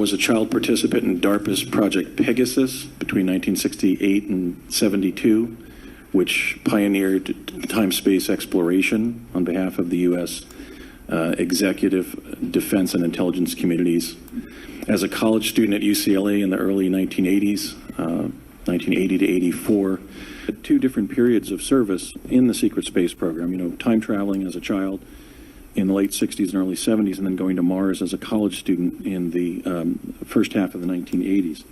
was a child participant in DARPA's Project Pegasus between 1968 and 72, which pioneered time-space exploration on behalf of the U.S. Executive, defense, and intelligence communities. As a college student at UCLA in the early 1980s, 1980 to 84, two different periods of service in the secret space program, time traveling as a child in the late 60s and early 70s, and then going to Mars as a college student in the first half of the 1980s.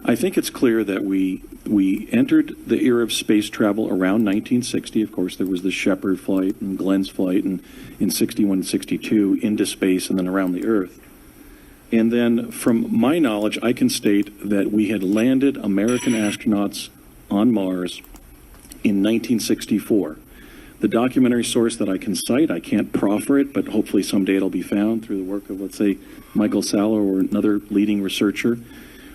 I think it's clear that we entered the era of space travel around 1960. Of course, there was the Shepard flight and Glenn's flight, and in 61 and 62 into space and then around the Earth. And then, from my knowledge, I can state that we had landed American astronauts on Mars in 1964. The documentary source that I can cite, I can't proffer it, but hopefully someday it'll be found through the work of, let's say, Michael Salla or another leading researcher,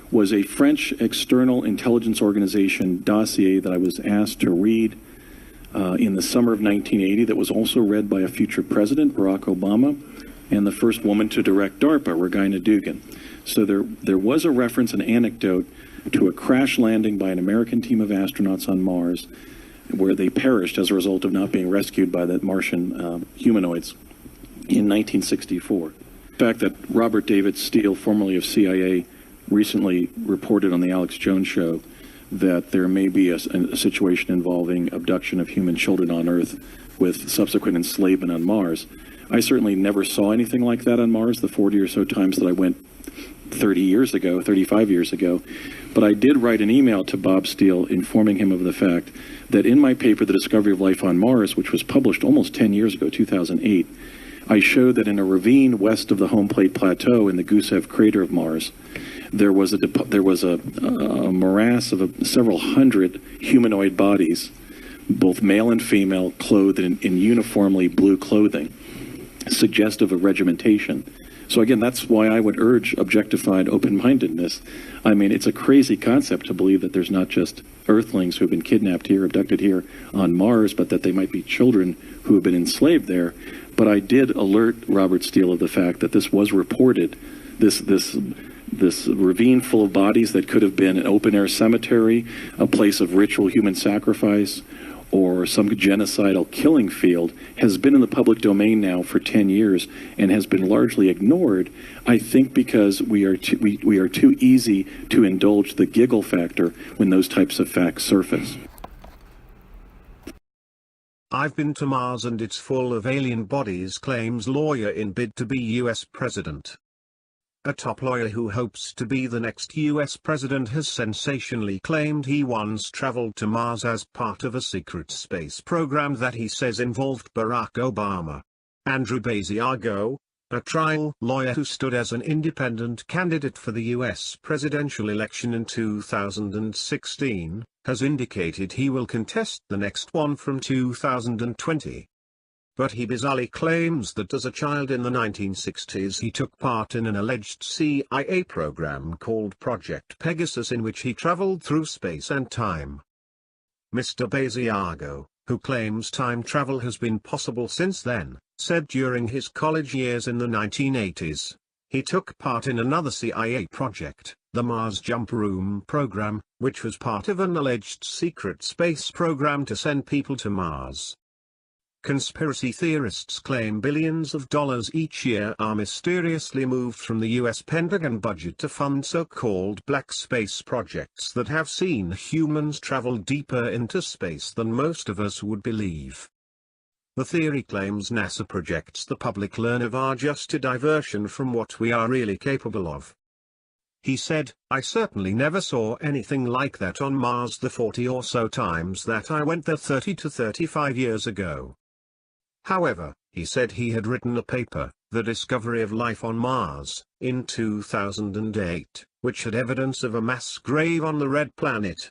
was a French external intelligence organization dossier that I was asked to read in the summer of 1980 that was also read by a future president, Barack Obama, and the first woman to direct DARPA, Regina Dugan. So there was a reference, an anecdote, to a crash landing by an American team of astronauts on Mars where they perished as a result of not being rescued by the Martian humanoids in 1964. The fact that Robert David Steele, formerly of CIA, recently reported on the Alex Jones show that there may be a situation involving abduction of human children on Earth with subsequent enslavement on Mars. I certainly never saw anything like that on Mars the 40 or so times that I went 35 years ago. But I did write an email to Bob Steele informing him of the fact that in my paper, The Discovery of Life on Mars, which was published almost 10 years ago, 2008, I showed that in a ravine west of the home plate plateau in the Gusev crater of Mars, there was a morass of several hundred humanoid bodies, both male and female, clothed in uniformly blue clothing, suggestive of regimentation. So again, that's why I would urge objectified open-mindedness. I mean, it's a crazy concept to believe that there's not just Earthlings who have been kidnapped here, abducted here on Mars, but that they might be children who have been enslaved there. But I did alert Robert Steele of the fact that this was reported, this ravine full of bodies that could have been an open-air cemetery, a place of ritual human sacrifice, or some genocidal killing field, has been in the public domain now for 10 years and has been largely ignored, I think because we are too easy to indulge the giggle factor when those types of facts surface. I've been to Mars and it's full of alien bodies, claims lawyer in bid to be US president. A top lawyer who hopes to be the next US president has sensationally claimed he once traveled to Mars as part of a secret space program that he says involved Barack Obama. Andrew Basiago, a trial lawyer who stood as an independent candidate for the US presidential election in 2016, has indicated he will contest the next one from 2020. But he bizarrely claims that as a child in the 1960s he took part in an alleged CIA program called Project Pegasus in which he traveled through space and time. Mr. Basiago, who claims time travel has been possible since then, said during his college years in the 1980s, he took part in another CIA project, the Mars Jump Room program, which was part of an alleged secret space program to send people to Mars. Conspiracy theorists claim billions of dollars each year are mysteriously moved from the US Pentagon budget to fund so-called black space projects that have seen humans travel deeper into space than most of us would believe. The theory claims NASA projects the public learn of are just a diversion from what we are really capable of. He said, I certainly never saw anything like that on Mars the 40 or so times that I went there 30 to 35 years ago. However, he said he had written a paper, The Discovery of Life on Mars, in 2008, which had evidence of a mass grave on the red planet.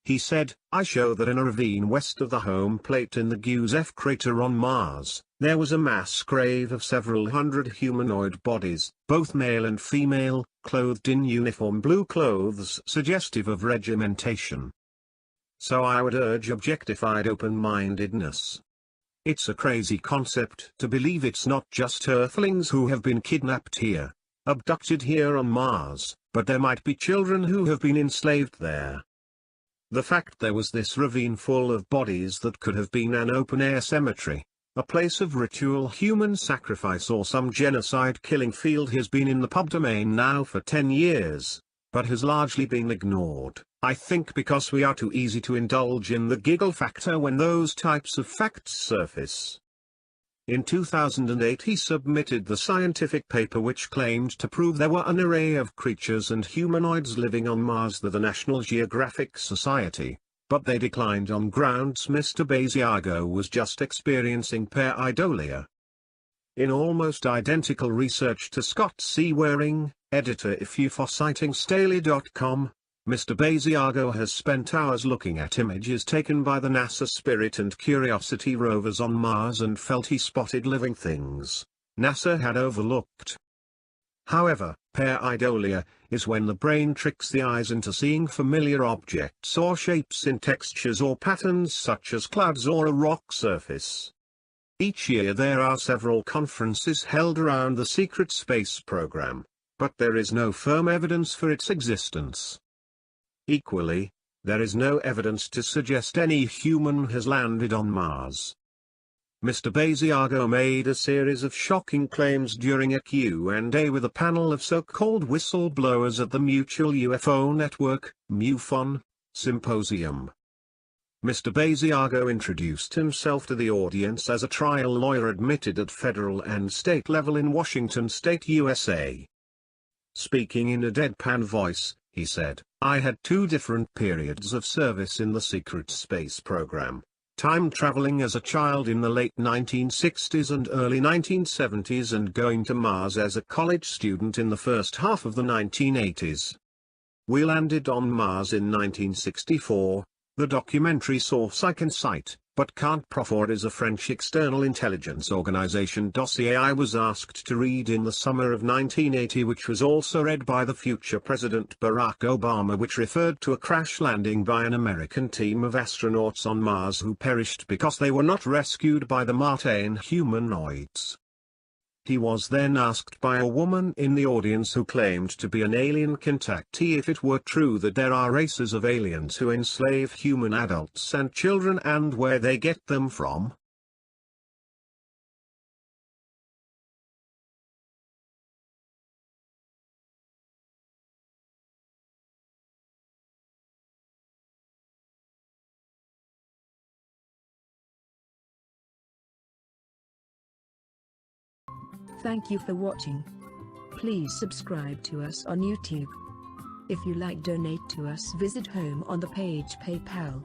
He said, I show that in a ravine west of the home plate in the Gusev crater on Mars, there was a mass grave of several hundred humanoid bodies, both male and female, clothed in uniform blue clothes suggestive of regimentation. So I would urge objectified open-mindedness. It's a crazy concept to believe it's not just Earthlings who have been kidnapped here. abducted here on Mars, but there might be children who have been enslaved there. The fact there was this ravine full of bodies that could have been an open-air cemetery, a place of ritual human sacrifice or some genocide killing field has been in the public domain now for 10 years, but has largely been ignored, I think because we are too easy to indulge in the giggle factor when those types of facts surface. In 2008 he submitted the scientific paper which claimed to prove there were an array of creatures and humanoids living on Mars to the National Geographic Society, but they declined on grounds Mr. Basiago was just experiencing pareidolia. In almost identical research to Scott C. Waring, editor of ufosightingsdaily.com, Mr. Basiago has spent hours looking at images taken by the NASA Spirit and Curiosity rovers on Mars and felt he spotted living things NASA had overlooked. However, pareidolia is when the brain tricks the eyes into seeing familiar objects or shapes in textures or patterns such as clouds or a rock surface. Each year there are several conferences held around the secret space program, but there is no firm evidence for its existence. Equally, there is no evidence to suggest any human has landed on Mars. Mr. Basiago made a series of shocking claims during a Q&A with a panel of so-called whistleblowers at the Mutual UFO Network (MUFON) symposium. Mr. Basiago introduced himself to the audience as a trial lawyer admitted at federal and state level in Washington State, USA. Speaking in a deadpan voice, he said, "I had 2 different periods of service in the secret space program. Time traveling as a child in the late 1960s and early 1970s and going to Mars as a college student in the first half of the 1980s. We landed on Mars in 1964, the documentary source I can cite, but can't proffer is a French external intelligence organization dossier I was asked to read in the summer of 1980 which was also read by the future President Barack Obama which referred to a crash landing by an American team of astronauts on Mars who perished because they were not rescued by the Martian humanoids." He was then asked by a woman in the audience who claimed to be an alien contactee if it were true that there are races of aliens who enslave human adults and children and where they get them from. Thank you for watching. Please subscribe to us on YouTube. If you like donate to us, visit home on the page PayPal.